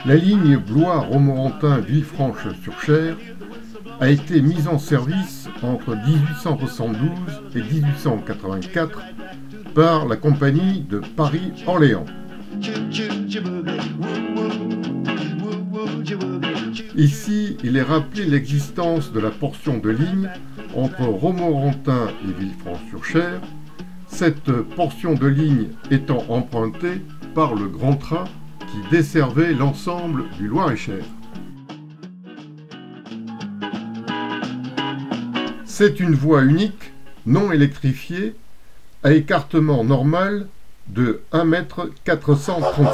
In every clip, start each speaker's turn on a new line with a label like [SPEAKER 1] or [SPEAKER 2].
[SPEAKER 1] La ligne Blois-Romorantin-Villefranche-sur-Cher a été mise en service entre 1872 et 1884 par la compagnie de Paris-Orléans. Ici, il est rappelé l'existence de la portion de ligne entre Romorantin et Villefranche-sur-Cher, cette portion de ligne étant empruntée par le grand train qui desservait l'ensemble du Loir-et-Cher. C'est une voie unique, non électrifiée, à écartement normal de 1,435 m.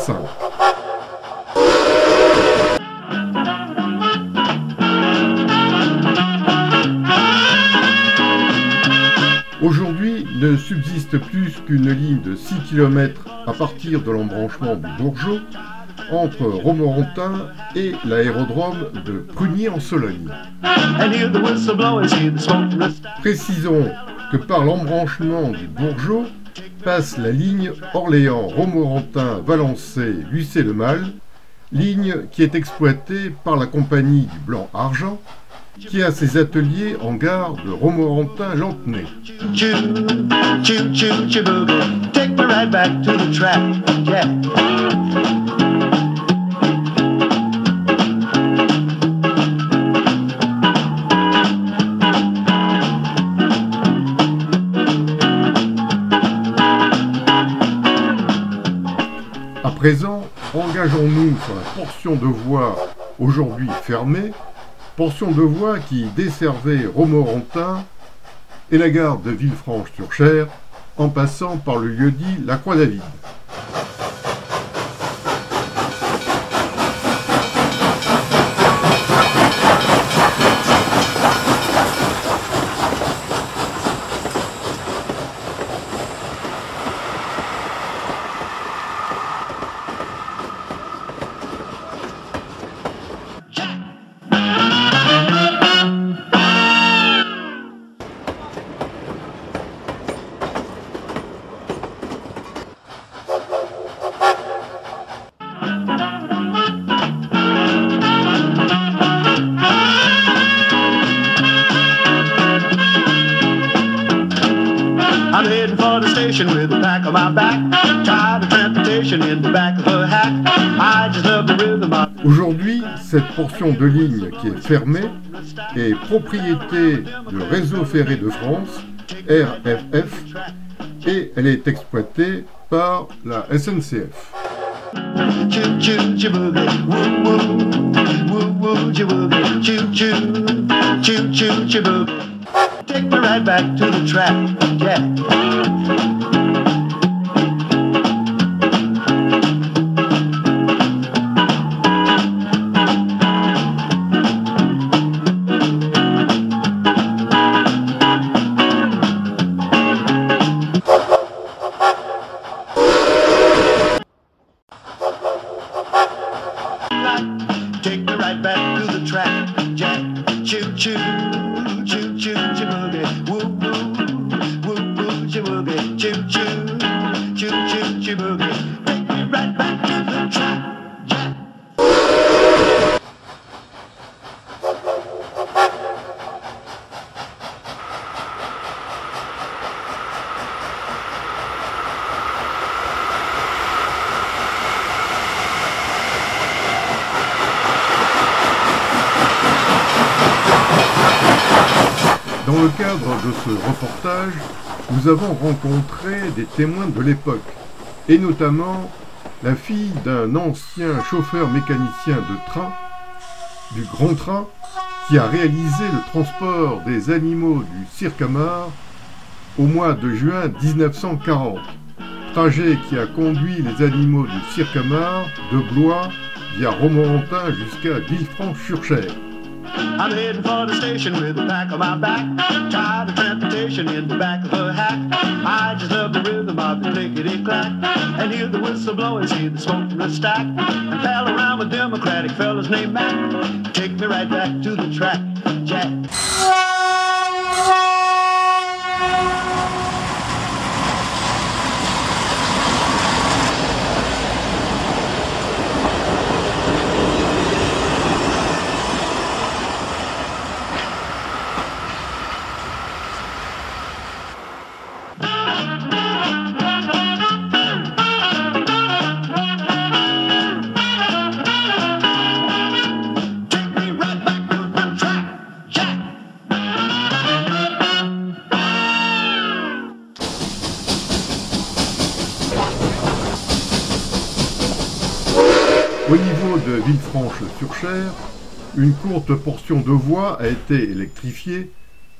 [SPEAKER 1] Aujourd'hui, ne subsiste plus qu'une ligne de 6 km à partir de l'embranchement du Bourgeot entre Romorantin et l'aérodrome de Prunier-en-Sologne. Précisons que par l'embranchement du Bourgeot passe la ligne Orléans-Romorantin-Valençay-Lucé-le-Mal, ligne qui est exploitée par la compagnie du Blanc-Argent, qui a ses ateliers en gare de Romorantin-Lanthenay. À présent, engageons-nous sur la portion de voie aujourd'hui fermée, portion de voie qui desservait Romorantin et la gare de Villefranche-sur-Cher en passant par le lieu-dit La Croix-David. I'm heading for the station with the pack on my back. Tired of transportation in the back of a hack. I just love the rhythm of... Aujourd'hui, cette portion de ligne qui est fermée est propriété du Réseau ferré de France, RFF, et elle est exploitée par la SNCF. Take me right back to the track, yeah. Take me right back to the track, Jack. Choo choo, choo choo, choo boogie, woo woo, woo woo, choo boogie, choo choo, choo choo, choo boogie. Take me right back to the track, Jack. Dans le cadre de ce reportage, nous avons rencontré des témoins de l'époque, et notamment la fille d'un ancien chauffeur mécanicien de train, du grand train, qui a réalisé le transport des animaux du Circamar au mois de juin 1940, trajet qui a conduit les animaux du Circamar de Blois via Romorantin jusqu'à Villefranche-sur-Cher. I'm heading for the station with a pack on my back. Tired of transportation in the back of a hack. I just love the rhythm of the clickety-clack. And hear the whistle blow and see the smoke from the stack. And pal around with Democratic fellas named Mac. Take me right back to the track, Jack. Au niveau de Villefranche-sur-Cher, une courte portion de voie a été électrifiée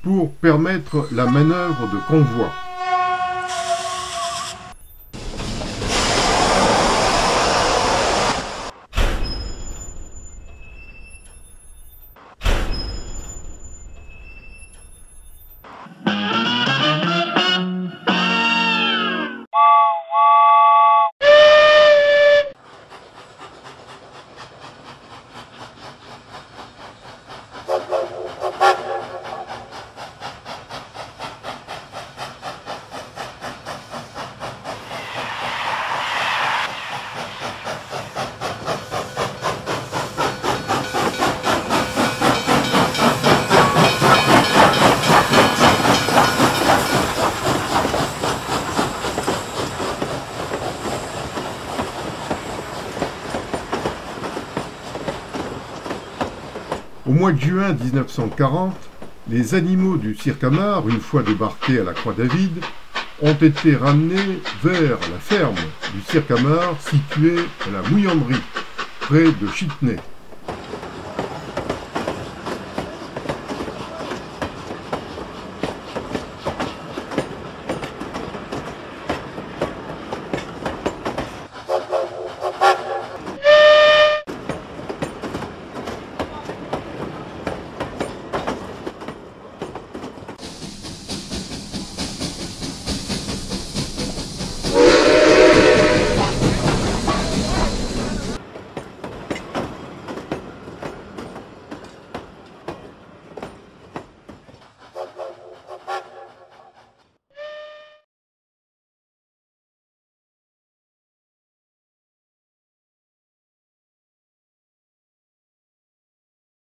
[SPEAKER 1] pour permettre la manœuvre de convoi. Au mois de juin 1940, les animaux du Cirque-Hamar, une fois débarqués à la Croix-David, ont été ramenés vers la ferme du Cirque-Hamar située à la Mouillanderie, près de Chitenay.